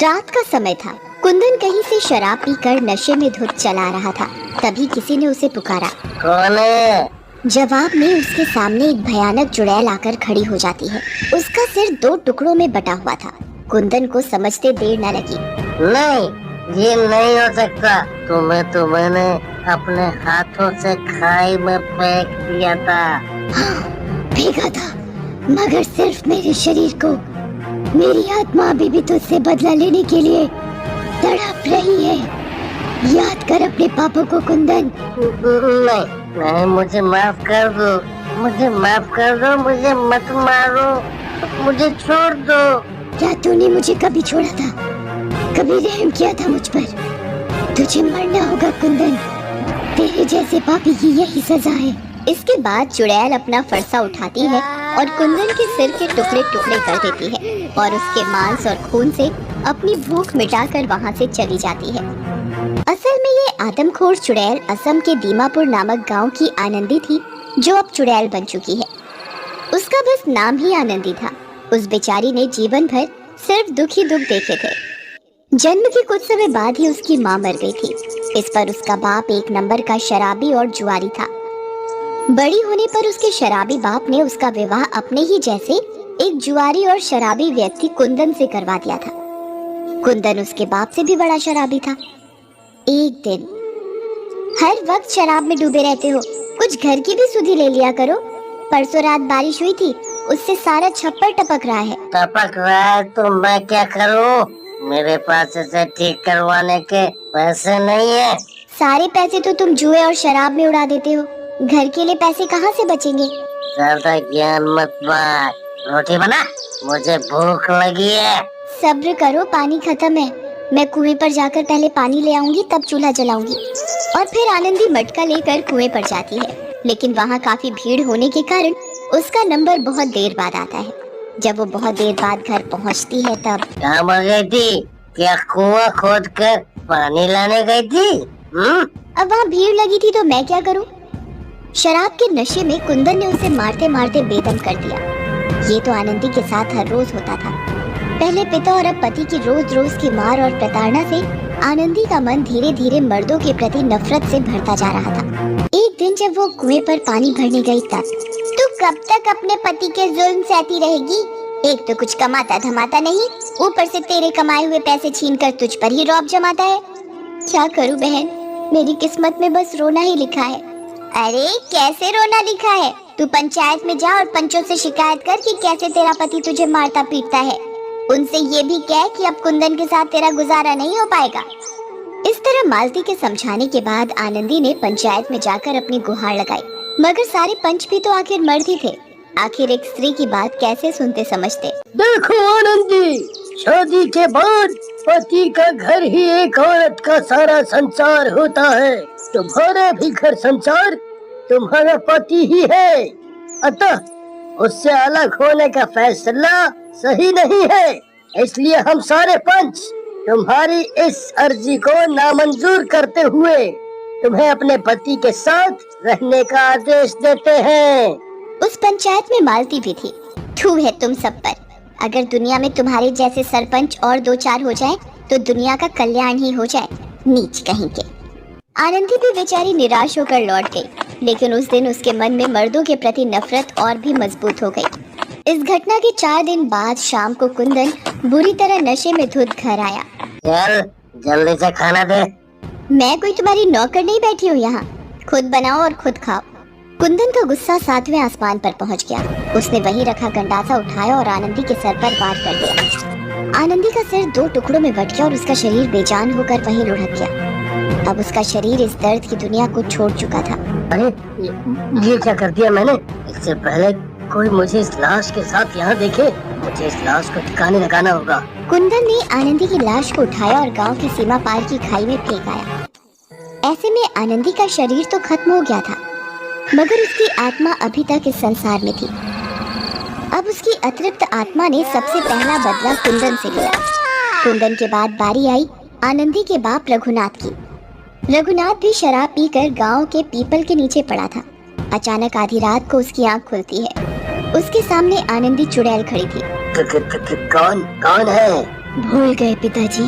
रात का समय था। कुंदन कहीं से शराब पीकर नशे में धुत चला रहा था। तभी किसी ने उसे पुकारा। कौन है? जवाब में उसके सामने एक भयानक चुड़ैल आकर खड़ी हो जाती है। उसका सिर 2 टुकड़ों में बटा हुआ था। कुंदन को समझते देर न लगी। नहीं, ये नहीं हो सकता। तो मैंने अपने हाथों से खाई में फेंक दिया था। हाँ, फेंका था, मगर सिर्फ मेरे शरीर को। मेरी आत्मा अभी भी तुझसे बदला लेने के लिए तड़प रही है। याद कर अपने पापों को कुंदन। नहीं, मुझे माफ कर दो, मुझे माफ कर दो, मुझे मत मारो, मुझे छोड़ दो। क्या तूने मुझे कभी छोड़ा था? कभी रहम किया था मुझ पर? तुझे मरना होगा कुंदन। तेरे जैसे पापी की यही सजा है। इसके बाद चुड़ैल अपना फरसा उठाती है और कुंदन के सिर के टुकड़े टुकड़े कर देती है और उसके मांस और खून से अपनी भूख मिटाकर वहाँ से चली जाती है। असल में ये आदमखोर चुड़ैल असम के दीमापुर नामक गांव की आनंदी थी, जो अब चुड़ैल बन चुकी है। उसका बस नाम ही आनंदी था। उस बेचारी ने जीवन भर सिर्फ दुख ही दुख देखे थे। जन्म के कुछ समय बाद ही उसकी माँ मर गई थी। इस पर उसका बाप एक नंबर का शराबी और जुआरी था। बड़ी होने पर उसके शराबी बाप ने उसका विवाह अपने ही जैसे एक जुआरी और शराबी व्यक्ति कुंदन से करवा दिया था। कुंदन उसके बाप से भी बड़ा शराबी था। एक दिन, हर वक्त शराब में डूबे रहते हो, कुछ घर की भी सुधि ले लिया करो। परसों रात बारिश हुई थी, उससे सारा छप्पर टपक रहा है। टपक रहा है तो मैं क्या करूं? मेरे पास इसे ठीक करवाने के पैसे नहीं है। सारे पैसे तो तुम जुए और शराब में उड़ा देते हो। घर के लिए पैसे कहाँ से बचेंगे? ज्यादा ज्ञान मत बांट। रोटी बना, मुझे भूख लगी है। सब्र करो, पानी खत्म है। मैं कुएं पर जाकर पहले पानी ले आऊंगी, तब चूल्हा जलाऊंगी। और फिर आनंदी मटका लेकर कुएं पर जाती है, लेकिन वहाँ काफी भीड़ होने के कारण उसका नंबर बहुत देर बाद आता है। जब वो बहुत देर बाद घर पहुँचती है तब कहाँ मर गई थी? क्या कुआं खोद कर पानी लाने गई थी? अब वहाँ भीड़ लगी थी तो मैं क्या करूँ? शराब के नशे में कुंदन ने उसे मारते मारते बेदम कर दिया। ये तो आनंदी के साथ हर रोज होता था। पहले पिता और अब पति की रोज रोज की मार और प्रताड़ना से आनंदी का मन धीरे धीरे मर्दों के प्रति नफरत से भरता जा रहा था। एक दिन जब वो कुएं पर पानी भरने गई तब, तू कब तक अपने पति के जुल्म सहती रहेगी? एक तो कुछ कमाता धमाता नहीं, ऊपर से तेरे कमाए हुए पैसे छीनकर तुझ पर ही रौब जमाता है। क्या करूं बहन, मेरी किस्मत में बस रोना ही लिखा है। अरे कैसे रोना लिखा है? तू पंचायत में जा और पंचों से शिकायत कर कि कैसे तेरा पति तुझे मारता पीटता है। उनसे ये भी कह कि अब कुंदन के साथ तेरा गुजारा नहीं हो पाएगा। इस तरह मालती के समझाने के बाद आनंदी ने पंचायत में जाकर अपनी गुहार लगाई, मगर सारे पंच भी तो आखिर मर्द ही थे। आखिर एक स्त्री की बात कैसे सुनते समझते। देखो आनंदी, शादी के बाद पति का घर ही एक औरत का सारा संसार होता है। तुम्हारा भी घर संसार तुम्हारा पति ही है, अतः उससे अलग होने का फैसला सही नहीं है। इसलिए हम सारे पंच तुम्हारी इस अर्जी को नामंजूर करते हुए तुम्हें अपने पति के साथ रहने का आदेश देते हैं। उस पंचायत में मालती भी थी। थू है तुम सब पर। अगर दुनिया में तुम्हारे जैसे सरपंच और 2-4 हो जाए तो दुनिया का कल्याण ही हो जाए। नीच कहीं के। आनंदी भी बेचारी निराश होकर लौट गई, लेकिन उस दिन उसके मन में मर्दों के प्रति नफरत और भी मजबूत हो गई। इस घटना के 4 दिन बाद शाम को कुंदन बुरी तरह नशे में धुत घर आया। चल जल्दी से खाना दे। मैं कोई तुम्हारी नौकर नहीं बैठी हूँ यहाँ, खुद बनाओ और खुद खाओ। कुंदन का गुस्सा 7वें आसमान पर पहुँच गया। उसने वहीं रखा गंडासा उठाया और आनंदी के सर पर वार कर दिया। आनंदी का सिर 2 टुकड़ों में बट गया और उसका शरीर बेजान होकर वहीं लुढ़क गया। अब उसका शरीर इस दर्द की दुनिया को छोड़ चुका था। अरे ये क्या कर दिया मैंने? इससे पहले कोई मुझे इस लाश के साथ यहाँ देखे, मुझे इस लाश को ठिकाने लगाना होगा। कुंदन ने आनंदी की लाश को उठाया और गांव की सीमा पार की खाई में फेंक आया। ऐसे में आनंदी का शरीर तो खत्म हो गया था, मगर उसकी आत्मा अभी तक इस संसार में थी। अब उसकी अतृप्त आत्मा ने सबसे पहला बदला कुंदन से लिया। कुंदन के बाद बारी आई आनंदी के बाप रघुनाथ की। रघुनाथ भी शराब पीकर गांव के पीपल के नीचे पड़ा था। अचानक आधी रात को उसकी आंख खुलती है। उसके सामने आनंदी चुड़ैल खड़ी थी। कौन है? भूल गए पिताजी,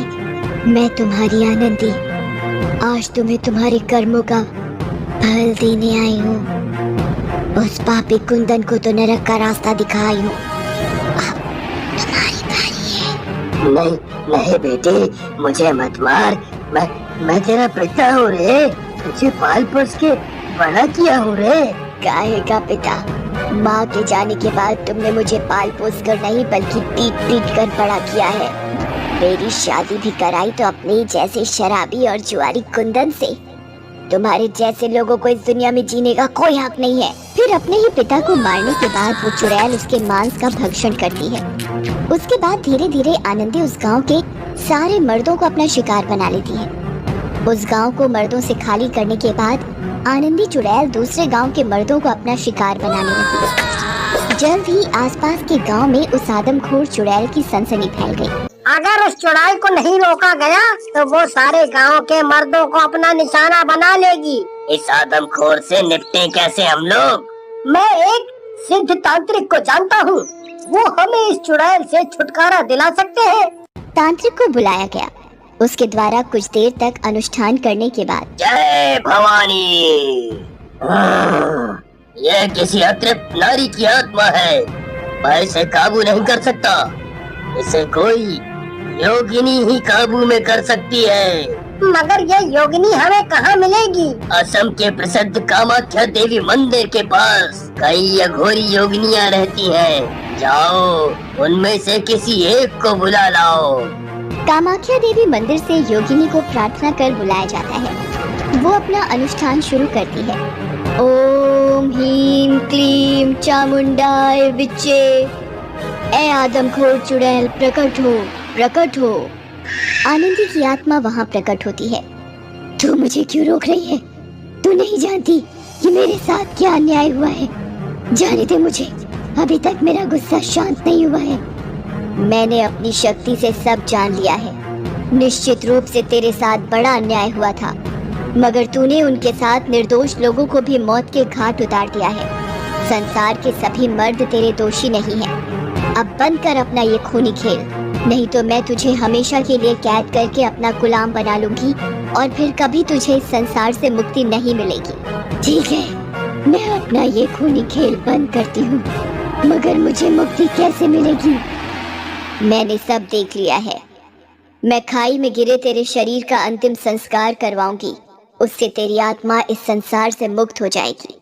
मैं तुम्हारी आनंदी आज तुम्हें तुम्हारे कर्मों का फल देने आई हूँ। उस पापी कुंदन को तो नरक का रास्ता दिखाई हूँ। अब तुम्हारी बारी है। नहीं नहीं बेटे, मुझे मत मार। मैं तेरा पिता हूँ रे, तुझे पाल पोस के बड़ा किया हूँ रे। काहे का पिता? माँ के जाने के बाद तुमने मुझे पाल पोस कर नहीं बल्कि पीट पीट कर बड़ा किया है। मेरी शादी भी कराई तो अपने जैसे शराबी और जुआरी कुंदन से। तुम्हारे जैसे लोगों को इस दुनिया में जीने का कोई हक नहीं है। फिर अपने ही पिता को मारने के बाद वो चुड़ैल उसके मांस का भक्षण करती है। उसके बाद धीरे धीरे आनंदी उस गांव के सारे मर्दों को अपना शिकार बना लेती है। उस गांव को मर्दों से खाली करने के बाद आनंदी चुड़ैल दूसरे गांव के मर्दों को अपना शिकार बनाने लगी है। जल्द ही आसपास के गांव में उस आदमखोर चुड़ैल की सनसनी फैल गई। अगर उस चुड़ैल को नहीं रोका गया तो वो सारे गांव के मर्दों को अपना निशाना बना लेगी। इस आदमखोर से निपटे कैसे हम लोग? मैं एक सिद्ध तांत्रिक को जानता हूँ, वो हमें इस चुड़ैल से छुटकारा दिला सकते हैं। तांत्रिक को बुलाया गया। उसके द्वारा कुछ देर तक अनुष्ठान करने के बाद जय भवानी। यह किसी अतृप्त नारी की आत्मा है, मैं इसे काबू नहीं कर सकता। इसे कोई योगिनी ही काबू में कर सकती है। मगर यह योगिनी हमें कहाँ मिलेगी? असम के प्रसिद्ध कामाख्या देवी मंदिर के पास कई अघोरी योगिनियाँ रहती हैं। जाओ उनमें से किसी एक को बुला लाओ। कामाख्या देवी मंदिर से योगिनी को प्रार्थना कर बुलाया जाता है। वो अपना अनुष्ठान शुरू करती है। ओम ह्रीम क्लीम चामुंडाय विच्चे। ए आदमखोर चुड़ैल प्रकट हो, प्रकट हो। आनंदी की आत्मा वहाँ प्रकट होती है। तू मुझे क्यों रोक रही है? तू नहीं जानती कि मेरे साथ क्या अन्याय हुआ है। जाने दे मुझे, अभी तक मेरा गुस्सा शांत नहीं हुआ है। मैंने अपनी शक्ति से सब जान लिया है। निश्चित रूप से तेरे साथ बड़ा अन्याय हुआ था, मगर तूने उनके साथ निर्दोष लोगों को भी मौत के घाट उतार दिया है। संसार के सभी मर्द तेरे दोषी नहीं हैं। अब बंद कर अपना ये खूनी खेल, नहीं तो मैं तुझे हमेशा के लिए कैद करके अपना गुलाम बना लूंगी और फिर कभी तुझे इस संसार से मुक्ति नहीं मिलेगी। ठीक है, मैं अपना ये खूनी खेल बंद करती हूँ, मगर मुझे मुक्ति कैसे मिलेगी? मैंने सब देख लिया है। मैं खाई में गिरे तेरे शरीर का अंतिम संस्कार करवाऊंगी, उससे तेरी आत्मा इस संसार से मुक्त हो जाएगी।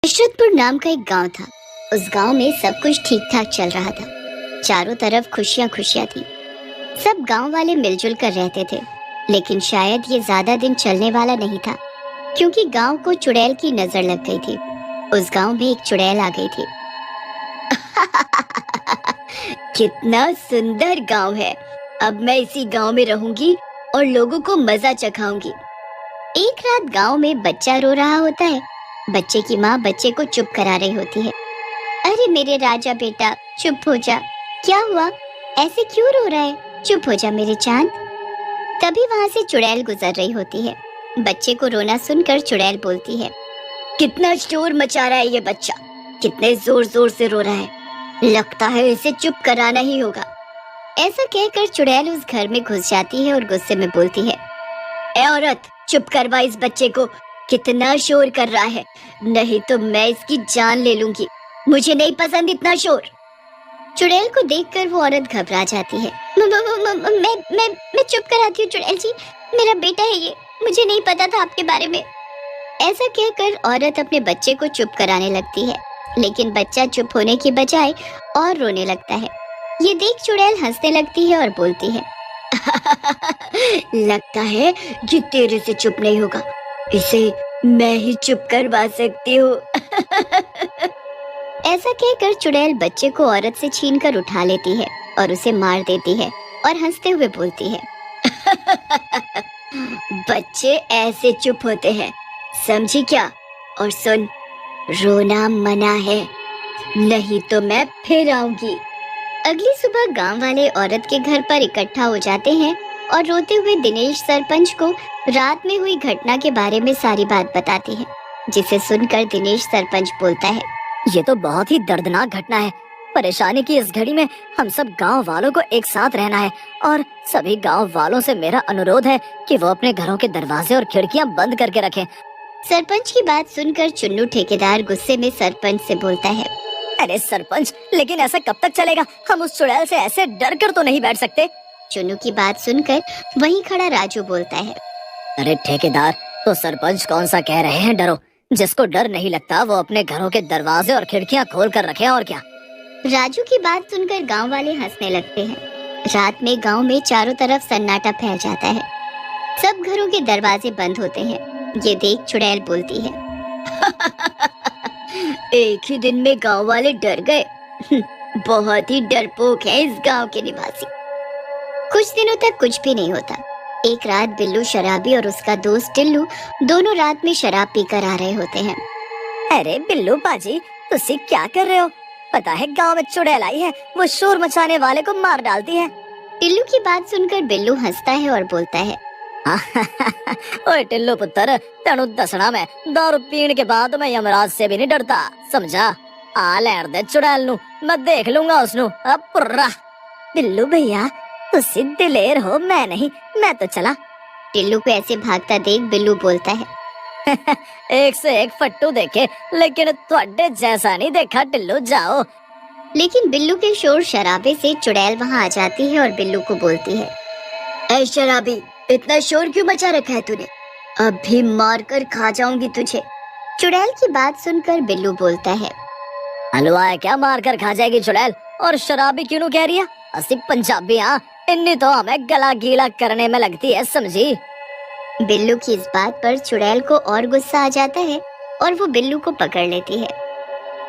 इशरतपुर नाम का एक गांव था। उस गांव में सब कुछ ठीक ठाक चल रहा था। चारों तरफ खुशियां खुशियां थी। सब गांव वाले मिलजुल कर रहते थे। लेकिन शायद ये ज्यादा दिन चलने वाला नहीं था, क्योंकि गांव को चुड़ैल की नजर लग गई थी। उस गांव में एक चुड़ैल आ गई थी। कितना सुंदर गांव है। अब मैं इसी गांव में रहूंगी और लोगों को मजा चखाऊंगी। एक रात गांव में बच्चा रो रहा होता है। बच्चे की माँ बच्चे को चुप करा रही होती है। अरे मेरे राजा बेटा, चुप हो जा। क्या हुआ? ऐसे क्यों रो रहा है? चुप हो जा मेरे चांद। तभी वहाँ से चुड़ैल गुजर रही होती है। बच्चे को रोना सुनकर चुड़ैल बोलती है, कितना शोर मचा रहा है ये बच्चा, कितने जोर जोर से रो रहा है। लगता है इसे चुप कराना ही होगा। ऐसा कहकर चुड़ैल उस घर में घुस जाती है और गुस्से में बोलती है, ए औरत, चुप करवा इस बच्चे को, कितना शोर कर रहा है, नहीं तो मैं इसकी जान ले लूंगी। मुझे नहीं पसंद इतना शोर। चुड़ैल को देखकर वो औरत घबरा जाती है। मैं चुप कराती हूँ चुड़ैल जी, मेरा बेटा है ये, मुझे नहीं पता था आपके बारे में। ऐसा कहकर औरत अपने बच्चे को चुप कराने लगती है, लेकिन बच्चा चुप होने की बजाय और रोने लगता है। ये देख चुड़ैल हंसने लगती है और बोलती है, लगता है कि तेरे से चुप नहीं होगा, इसे मैं ही चुप करवा सकती हूँ। ऐसा कहकर चुड़ैल बच्चे को औरत से छीनकर उठा लेती है और उसे मार देती है और हंसते हुए बोलती है, बच्चे ऐसे चुप होते हैं, समझी क्या? और सुन, रोना मना है, नहीं तो मैं फिर आऊंगी। अगली सुबह गांव वाले औरत के घर पर इकट्ठा हो जाते हैं और रोते हुए दिनेश सरपंच को रात में हुई घटना के बारे में सारी बात बताते हैं, जिसे सुनकर दिनेश सरपंच बोलता है, ये तो बहुत ही दर्दनाक घटना है परेशानी की इस घड़ी में हम सब गांव वालों को एक साथ रहना है और सभी गांव वालों से मेरा अनुरोध है कि वो अपने घरों के दरवाजे और खिड़कियां बंद करके रखें। सरपंच की बात सुनकर चुन्नू ठेकेदार गुस्से में सरपंच से बोलता है, अरे सरपंच, लेकिन ऐसा कब तक चलेगा? हम उस चुड़ैल से ऐसे डर कर तो नहीं बैठ सकते। चुन्नू की बात सुनकर वहीं खड़ा राजू बोलता है, अरे ठेकेदार, तो सरपंच कौन सा कह रहे हैं डरो? जिसको डर नहीं लगता वो अपने घरों के दरवाजे और खिड़कियां खोल कर रखे, और क्या। राजू की बात सुनकर गांव वाले हंसने लगते हैं। रात में गांव में चारों तरफ सन्नाटा फैल जाता है। सब घरों के दरवाजे बंद होते हैं। ये देख चुड़ैल बोलती है, एक ही दिन में गांव वाले डर गए। बहुत ही डरपोक है इस गांव के निवासी। कुछ दिनों तक कुछ भी नहीं होता। एक रात बिल्लू शराबी और उसका दोस्त टिल्लू दोनों रात में शराब पीकर आ रहे होते हैं। अरे बिल्लू पाजी, तुसी क्या कर रहे हो? पता है गांव में चुड़ैल आई है, वो शोर मचाने वाले को मार डालती है। टिल्लू की बात सुनकर बिल्लू हंसता है और बोलता है, ओए टिल्लू पुत्र, तेनू दसना मैं दारू पीने के बाद मैं यमराज से भी नहीं डरता, समझा? आ लैण दे चुड़ैल नू, मैं देख लूंगा उसनू। अब पुर्रा। बिल्लू भैया, तुसी दिलेर हो, मैं नहीं, मैं तो चला। टिल्लू को ऐसे भागता देख बिल्लू बोलता है, एक से एक फट्टू देखे, लेकिन तुहाडे जैसा नहीं देखा टिल्लू, जाओ। लेकिन बिल्लू के शोर शराबे से चुड़ैल वहाँ आ जाती है और बिल्लू को बोलती है, ऐ शराबी, इतना शोर क्यों मचा रखा है तूने? अब भी मार कर खा जाऊंगी तुझे। चुड़ैल की बात सुनकर बिल्लू बोलता है, हलवा है क्या मार कर खा जाएगी चुड़ैल? और शराबी क्यों कह रही है? असी पंजाबी हाँ, इन्नी तो हमें गला गीला करने में लगती है, समझी? बिल्लू की इस बात पर चुड़ैल को और गुस्सा आ जाता है और वो बिल्लू को पकड़ लेती है।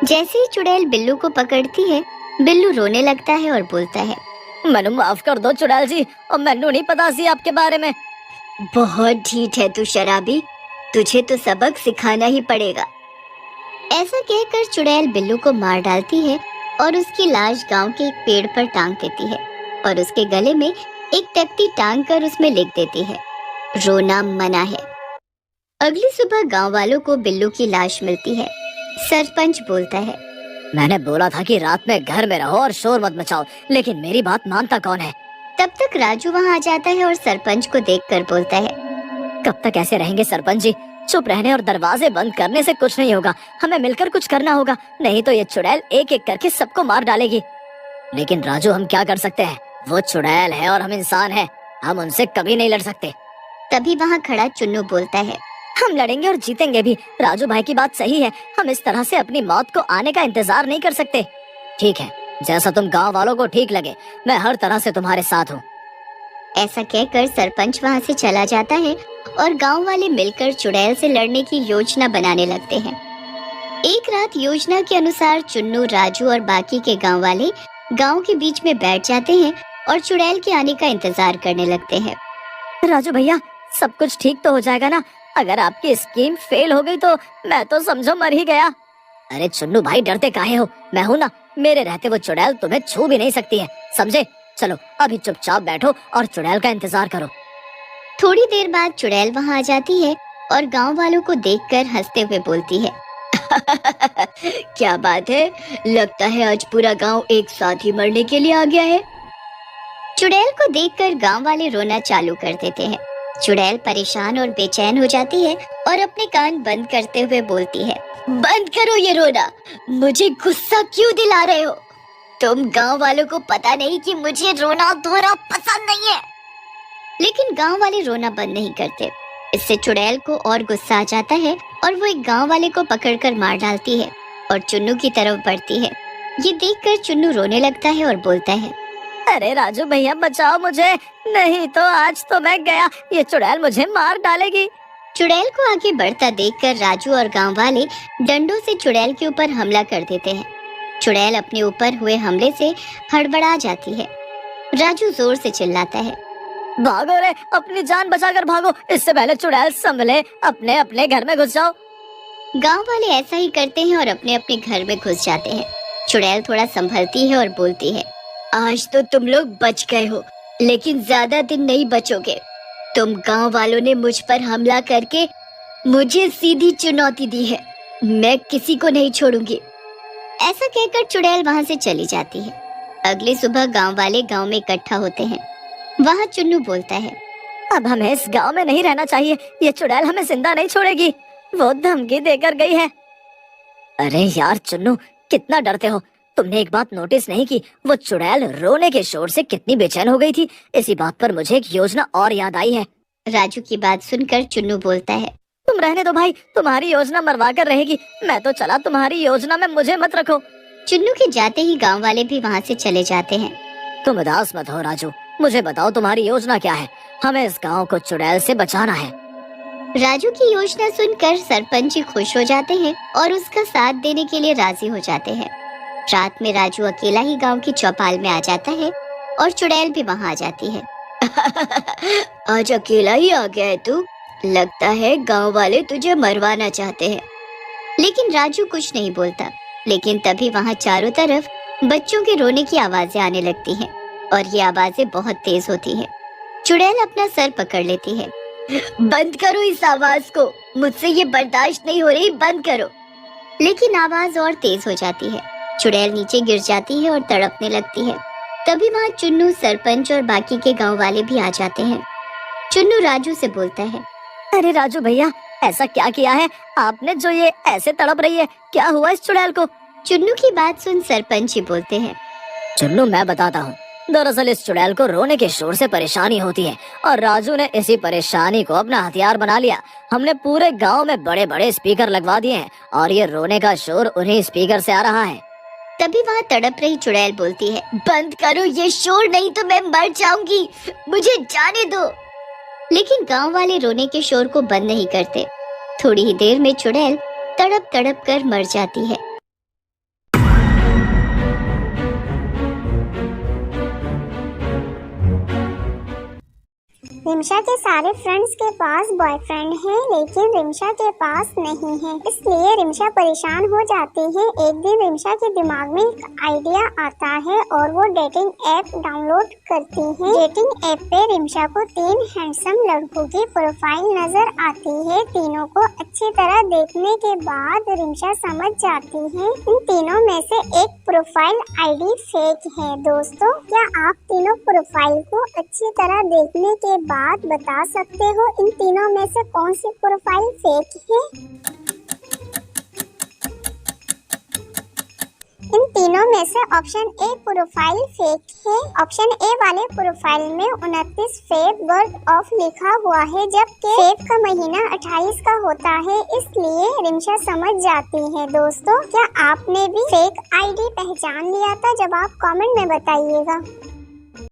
जैसे ही चुड़ैल बिल्लू को पकड़ती है, बिल्लू रोने लगता है और बोलता है, मैनू माफ कर दो चुड़ैल जी, और मैनू नहीं पता सी आपके बारे में। बहुत ढीठ है तू शराबी, तुझे तो सबक सिखाना ही पड़ेगा। ऐसा कहकर चुड़ैल बिल्लू को मार डालती है और उसकी लाश गांव के एक पेड़ पर टांग देती है और उसके गले में एक तख्ती टांग कर उसमें लिख देती है, रोना मना है। अगली सुबह गांव वालों को बिल्लू की लाश मिलती है। सरपंच बोलता है, मैंने बोला था कि रात में घर में रहो और शोर मत मचाओ, लेकिन मेरी बात मानता कौन है? तब तक राजू वहाँ आ जाता है और सरपंच को देखकर बोलता है, कब तक ऐसे रहेंगे सरपंच जी? चुप रहने और दरवाजे बंद करने से कुछ नहीं होगा, हमें मिलकर कुछ करना होगा, नहीं तो ये चुड़ैल एक एक करके सबको मार डालेगी। लेकिन राजू, हम क्या कर सकते हैं? वो चुड़ैल है और हम इंसान हैं, हम उनसे कभी नहीं लड़ सकते। तभी वहाँ खड़ा चुन्नू बोलता है, हम लड़ेंगे और जीतेंगे भी। राजू भाई की बात सही है, हम इस तरह से अपनी मौत को आने का इंतजार नहीं कर सकते। ठीक है, जैसा तुम गांव वालों को ठीक लगे, मैं हर तरह से तुम्हारे साथ हूँ। ऐसा कहकर सरपंच वहाँ से चला जाता है और गांव वाले मिलकर चुड़ैल से लड़ने की योजना बनाने लगते हैं। एक रात योजना के अनुसार चुन्नू, राजू और बाकी के गांव वाले गांव के बीच में बैठ जाते हैं और चुड़ैल के आने का इंतजार करने लगते हैं। राजू भैया, सब कुछ ठीक तो हो जाएगा ना? अगर आपकी स्कीम फेल हो गई तो मैं तो समझो मर ही गया। अरे चुन्नू भाई, डरते काहे हो? मैं हूँ ना, मेरे रहते वो चुड़ैल तुम्हें छू भी नहीं सकती है, समझे? चलो अभी चुपचाप बैठो और चुड़ैल का इंतजार करो। थोड़ी देर बाद चुड़ैल वहाँ आ जाती है और गांव वालों को देखकर हंसते हुए बोलती है, क्या बात है, लगता है आज पूरा गांव एक साथ ही मरने के लिए आ गया है। चुड़ैल को देखकर गांव वाले रोना चालू कर देते हैं। चुड़ैल परेशान और बेचैन हो जाती है और अपने कान बंद करते हुए बोलती है, बंद करो ये रोना, मुझे गुस्सा क्यों दिला रहे हो? तुम गांव वालों को पता नहीं कि मुझे रोना धोना पसंद नहीं है। लेकिन गांव वाले रोना बंद नहीं करते। इससे चुड़ैल को और गुस्सा आ जाता है और वो एक गांव वाले को पकड़कर मार डालती है और चुन्नू की तरफ बढ़ती है। ये देखकर चुन्नू रोने लगता है और बोलता है, अरे राजू भैया, बचाओ मुझे, नहीं तो आज तो मैं गया, ये चुड़ैल मुझे मार डालेगी। चुड़ैल को आगे बढ़ता देखकर राजू और गांव वाले डंडों से चुड़ैल के ऊपर हमला कर देते हैं। चुड़ैल अपने ऊपर हुए हमले से हड़बड़ा जाती है। राजू जोर से चिल्लाता है, भागो रे, अपनी जान बचाकर भागो, इससे पहले चुड़ैल संभले, अपने अपने घर में घुस जाओ। गांव वाले ऐसा ही करते हैं और अपने अपने घर में घुस जाते हैं। चुड़ैल थोड़ा संभलती है और बोलती है, आज तो तुम लोग बच गए हो, लेकिन ज्यादा दिन नहीं बचोगे। तुम गांव वालों ने मुझ पर हमला करके मुझे सीधी चुनौती दी है, मैं किसी को नहीं छोड़ूंगी। ऐसा कहकर चुड़ैल वहाँ से चली जाती है। अगली सुबह गांव वाले गांव में इकट्ठा होते हैं। वहाँ चुन्नू बोलता है, अब हमें इस गांव में नहीं रहना चाहिए, ये चुड़ैल हमें जिंदा नहीं छोड़ेगी, वो धमकी देकर गई है। अरे यार चुन्नू, कितना डरते हो? तुमने एक बात नोटिस नहीं की, वो चुड़ैल रोने के शोर से कितनी बेचैन हो गई थी। इसी बात पर मुझे एक योजना और याद आई है। राजू की बात सुनकर चुन्नू बोलता है, तुम रहने दो भाई, तुम्हारी योजना मरवा कर रहेगी। मैं तो चला, तुम्हारी योजना में मुझे मत रखो। चुन्नू के जाते ही गांव वाले भी वहाँ से चले जाते हैं। तुम उदास मत हो राजू, मुझे बताओ तुम्हारी योजना क्या है? हमें इस गांव को चुड़ैल से बचाना है। राजू की योजना सुनकर सरपंच जी खुश हो जाते हैं और उसका साथ देने के लिए राजी हो जाते हैं। रात में राजू अकेला ही गांव की चौपाल में आ जाता है और चुड़ैल भी वहाँ आ जाती है। आज अकेला ही आ गया है तू? लगता है गांव वाले तुझे मरवाना चाहते हैं। लेकिन राजू कुछ नहीं बोलता। लेकिन तभी वहाँ चारों तरफ बच्चों के रोने की आवाजें आने लगती हैं और ये आवाजें बहुत तेज होती हैं। चुड़ैल अपना सर पकड़ लेती है। बंद करो इस आवाज को, मुझसे ये बर्दाश्त नहीं हो रही, बंद करो। लेकिन आवाज और तेज हो जाती है। चुड़ैल नीचे गिर जाती है और तड़पने लगती है। तभी वहाँ चुन्नू, सरपंच और बाकी के गांव वाले भी आ जाते हैं। चुन्नू राजू से बोलता है, अरे राजू भैया, ऐसा क्या किया है आपने जो ये ऐसे तड़प रही है? क्या हुआ इस चुड़ैल को? चुन्नू की बात सुन सरपंच ही बोलते हैं, चुन्नू मैं बताता हूँ। दरअसल इस चुड़ैल को रोने के शोर से परेशानी होती है और राजू ने इसी परेशानी को अपना हथियार बना लिया। हमने पूरे गांव में बड़े बड़े स्पीकर लगवा दिए हैं और ये रोने का शोर उन्हीं स्पीकर से आ रहा है। तभी वहाँ तड़प रही चुड़ैल बोलती है, बंद करो ये शोर, नहीं तो मैं मर जाऊंगी, मुझे जाने दो। लेकिन गांव वाले रोने के शोर को बंद नहीं करते। थोड़ी ही देर में चुड़ैल तड़प तड़प कर मर जाती है। रिमशा के सारे फ्रेंड्स के पास बॉयफ्रेंड है लेकिन रिमशा के पास नहीं है, इसलिए रिमशा परेशान हो जाती है। एक दिन रिमशा के दिमाग में एक आइडिया आता है और वो डेटिंग ऐप डाउनलोड करती है। डेटिंग ऐप पे रिमशा को 3 हैंडसम लड़कों की प्रोफाइल नजर आती है। तीनों को अच्छी तरह देखने के बाद रिमशा समझ जाती है इन तीनों में से एक प्रोफाइल आईडी फेक है। दोस्तों, क्या आप तीनों प्रोफाइल को अच्छी तरह देखने के बाद बता सकते हो इन तीनों में से कौन सी प्रोफाइल फेक है? इन तीनों में से ऑप्शन ए प्रोफाइल फेक है। ऑप्शन ए वाले प्रोफाइल में 29 फेब बर्थ ऑफ लिखा हुआ है, जबकि फेब का महीना 28 का होता है, इसलिए रिमशा समझ जाती है। दोस्तों, क्या आपने भी फेक आईडी पहचान लिया था? जब आप कमेंट में बताइएगा।